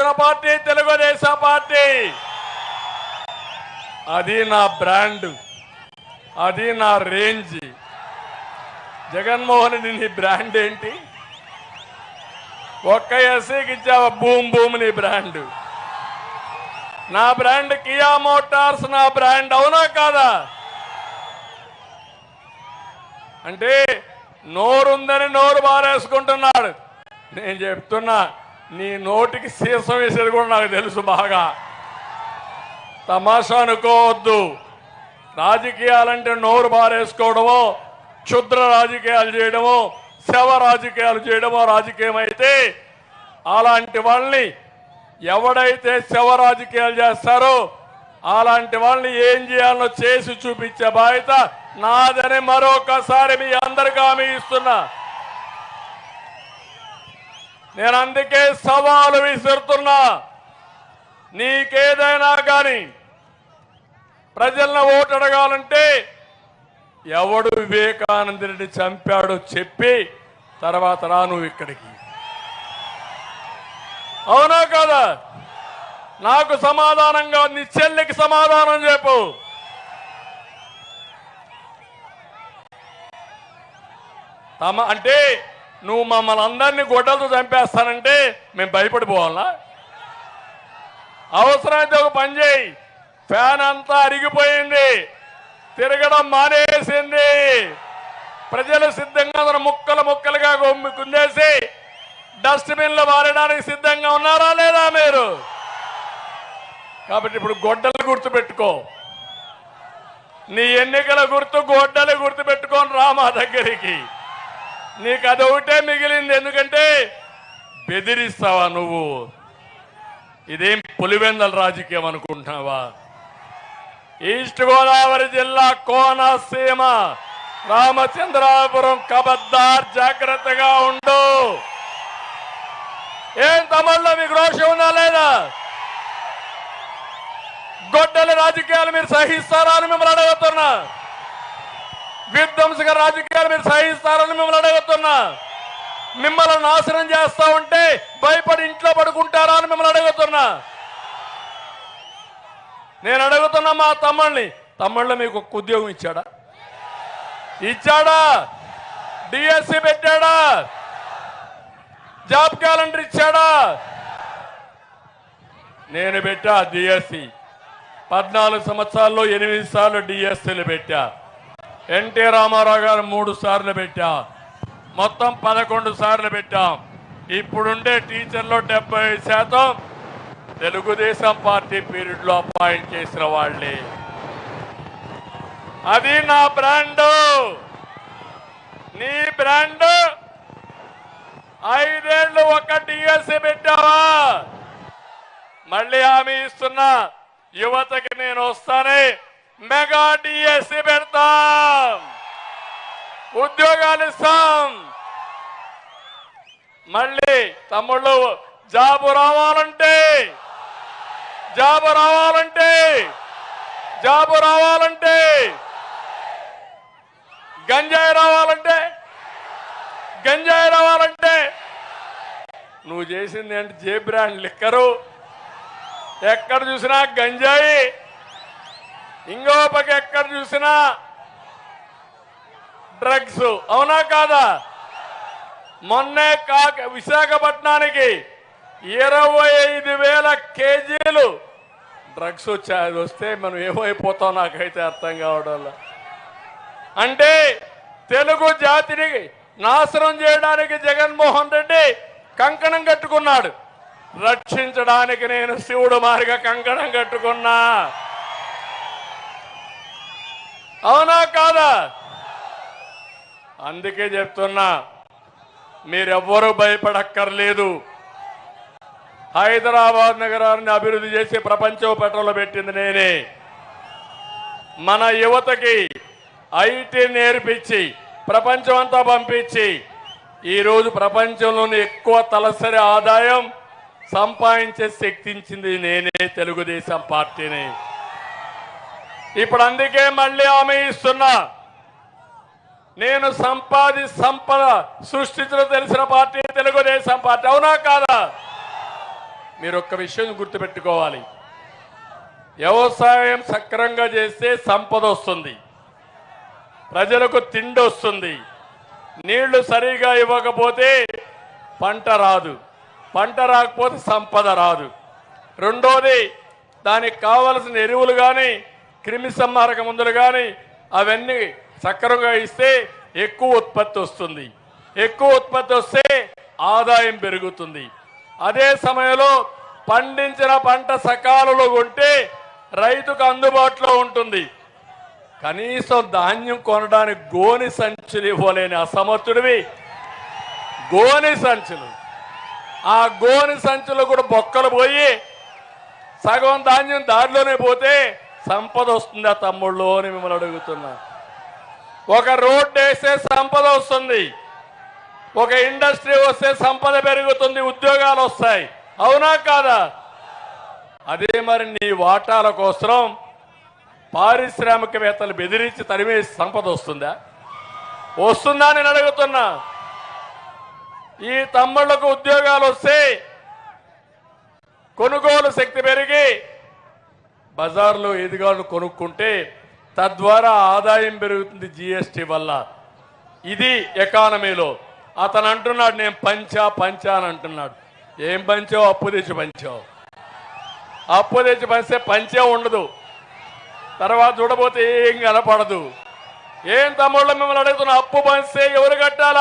చేసిన party Telugu Desam party. అది నా బ్రాండ్, అది నా రేంజ్. జగన్మోహన్ రెడ్డి నీ బ్రాండ్ ఏంటి? ఒక్క ఎస్సీకి ఇచ్చావా భూమ్ భూమి నీ బ్రాండ్. నా బ్రాండ్ కియా మోటార్స్, నా బ్రాండ్. అవునా కాదా? అంటే నోరుందని నోరు బారేసుకుంటున్నాడు. నేను చెప్తున్నా, నీ నోటికి సీసం వేసేది కూడా నాకు తెలుసు బాగా. తమాషా అనుకోవద్దు. రాజకీయాలంటే నోరు బారేసుకోవడమో, క్షుద్ర రాజకీయాలు చేయడమో, శవ రాజకీయాలు చేయడమో రాజకీయం అయితే, అలాంటి వాళ్ళని ఎవడైతే శవ రాజకీయాలు చేస్తారో అలాంటి వాళ్ళని ఏం చేయాలో చేసి చూపించే బాధ్యత నాదని మరొకసారి మీ అందరికీ హామీ ఇస్తున్నా. నేను అందుకే సవాలు విసురుతున్నా. నీకేదైనా కానీ ప్రజలను ఓటు అడగాలంటే ఎవడు వివేకానంద రెడ్డి చంపాడో చెప్పి తర్వాత రా నువ్వు ఇక్కడికి. అవునా కదా? నాకు సమాధానంగా నీ చెల్లికి సమాధానం చెప్పు. అంటే నువ్వు మమ్మల్ని అందరినీ గొడ్డలతో చంపేస్తానంటే మేము భయపడిపోవాలా? అవసరమైతే ఒక పని చేయి, ఫ్యాన్ అంతా అరిగిపోయింది, తిరగడం మానేసింది, ప్రజలు సిద్ధంగా ముక్కలు ముక్కలుగా కుందేసి డస్ట్బిన్లు మారడానికి సిద్ధంగా ఉన్నారా లేదా మీరు? కాబట్టి ఇప్పుడు గొడ్డలు గుర్తుపెట్టుకో. నీ ఎన్నికల గుర్తు గొడ్డలు గుర్తుపెట్టుకోని రా మా దగ్గరికి. నీకు అదొకటే మిగిలింది. ఎందుకంటే బెదిరిస్తావా నువ్వు? ఇదేం పులివెందల రాజకీయం అనుకుంటున్నావా? ఈస్ట్ గోదావరి జిల్లా కోనసీమ రామచంద్రాపురం కబద్దార్, జాగ్రత్తగా ఉండు. ఏం తమిళలో మీకు రోషం ఉందా లేదా? గొడ్డల రాజకీయాలు మీరు సహిస్తారా అని మిమ్మల్ని అడుగుతున్నా. విధ్వంసక రాజకీయాలు మీరు సహిస్తారని మిమ్మల్ని అడుగుతున్నా. మిమ్మల్ని నాశనం చేస్తా ఉంటే భయపడి ఇంట్లో పడుకుంటారా అని మిమ్మల్ని అడుగుతున్నా. నేను అడుగుతున్నా మా తమ్ముళ్ళు మీకు ఒక ఉద్యోగం ఇచ్చాడా? డిఎస్సి పెట్టాడా? జాబ్ క్యాలెండర్ ఇచ్చాడా? నేను పెట్టా డిఎస్సి. 14 సంవత్సరాల్లో 8 సార్లు డిఎస్సీలు పెట్టా. ఎన్టీ రామారావు గారు 3 సార్లు పెట్టా. మొత్తం 11 సార్లు పెట్టాం. ఇప్పుడుండే టీచర్లో 70% తెలుగుదేశం పార్టీ పీరియడ్లో అపాయింట్ చేసిన వాళ్ళే. అది నా బ్రాండ్. నీ బ్రాండ్ 5 ఏళ్ళు ఒక డిఎస్సీ పెట్టావా? మళ్ళీ హామీ ఇస్తున్నా, యువతకి నేను వస్తానే మెగా డిఎస్సీ పెడతాం, ఉద్యోగాలు ఇస్తాం. మళ్ళీ తమ్ముళ్ళు జాబు రావాలంటే గంజాయి రావాలంటే నువ్వు చేసింది అంటే జే బ్రాండ్ లిక్కరు, ఎక్కడ చూసినా గంజాయి, ఇంకో పక్క ఎక్కడ చూసినా డ్రగ్స్. అవునా కాదా? మొన్నే విశాఖపట్నానికి 25,000 కేజీలు డ్రగ్స్ వచ్చాయి. అది వస్తే మనం ఏమైపోతాం నాకైతే అర్థం కావడం. అంటే తెలుగు జాతిని నాశనం చేయడానికి జగన్మోహన్ రెడ్డి కంకణం కట్టుకున్నాడు. రక్షించడానికి నేను శివుడు మారిగా కంకణం కట్టుకున్నా. అవునా కాదా? అందుకే చెప్తున్నా, మీరెవ్వరూ భయపడక్కర్లేదు. హైదరాబాద్ నగరాన్ని అభివృద్ధి చేసి ప్రపంచం పట్టణంలో పెట్టింది నేనే. మన యువతకి ఐటీ నేర్పించి ప్రపంచం అంతా పంపించి ఈరోజు ప్రపంచంలోని ఎక్కువ తలసరి ఆదాయం సంపాదించే శక్తించింది నేనే, తెలుగుదేశం పార్టీని. ఇప్పుడు అందుకే మళ్ళీ హామీ ఇస్తున్నా, నేను సంపద సృష్టించడం తెలిసిన పార్టీ తెలుగుదేశం పార్టీ. అవునా కాదా? మీరు ఒక్క విషయం గుర్తుపెట్టుకోవాలి. వ్యవసాయం సక్రమంగా చేస్తే సంపద వస్తుంది, ప్రజలకు తిండి వస్తుంది. నీళ్లు సరిగా ఇవ్వకపోతే పంట రాదు, పంట రాకపోతే సంపద రాదు. రెండోది, దానికి కావలసిన ఎరువులు కానీ క్రిమి సంహారక మందులు కానీ అవన్నీ సక్రమంగా ఇస్తే ఎక్కువ ఉత్పత్తి వస్తుంది. ఎక్కువ ఉత్పత్తి వస్తే ఆదాయం పెరుగుతుంది. అదే సమయంలో పండించిన పంట సకాలంలో కొంటే రైతుకు అందుబాటులో ఉంటుంది. కనీసం ధాన్యం కొనడానికి గోని సంచులు ఇవ్వలేని అసమర్థుడివి గోని సంచులు. ఆ గోని సంచులు కూడా బొక్కలు పోయి సగం ధాన్యం దారిలోనే పోతే సంపద వస్తుందా తమ్ముళ్ళు అని మిమ్మల్ని అడుగుతున్నా. ఒక రోడ్డు వేస్తే సంపద వస్తుంది, ఒక ఇండస్ట్రీ వస్తే సంపద పెరుగుతుంది, ఉద్యోగాలు వస్తాయి. అవునా కాదా? అదే మరి నీ వాటాల కోసం పారిశ్రామికవేత్తలు బెదిరించి తరిమేసి సంపద వస్తుందా? వస్తుందా నేను అడుగుతున్నా. ఈ తమ్ముళ్లకు ఉద్యోగాలు వస్తే కొనుగోలు శక్తి పెరిగి బజార్లో ఎదుగాను కొనుక్కుంటే తద్వారా ఆదాయం పెరుగుతుంది జీఎస్టీ వల్ల. ఇది ఎకానమీలో. అతను అంటున్నాడు నేను పంచా అని అంటున్నాడు. ఏం పంచావు? అప్పు తెచ్చి పంచావు. అప్పు తెచ్చి పంచితే పంచే ఉండదు, తర్వాత చూడబోతే ఏం కనపడదు. ఏం తమ్ముళ్ళు మిమ్మల్ని అడుగుతున్నా, అప్పు పంచితే ఎవరు కట్టాలా?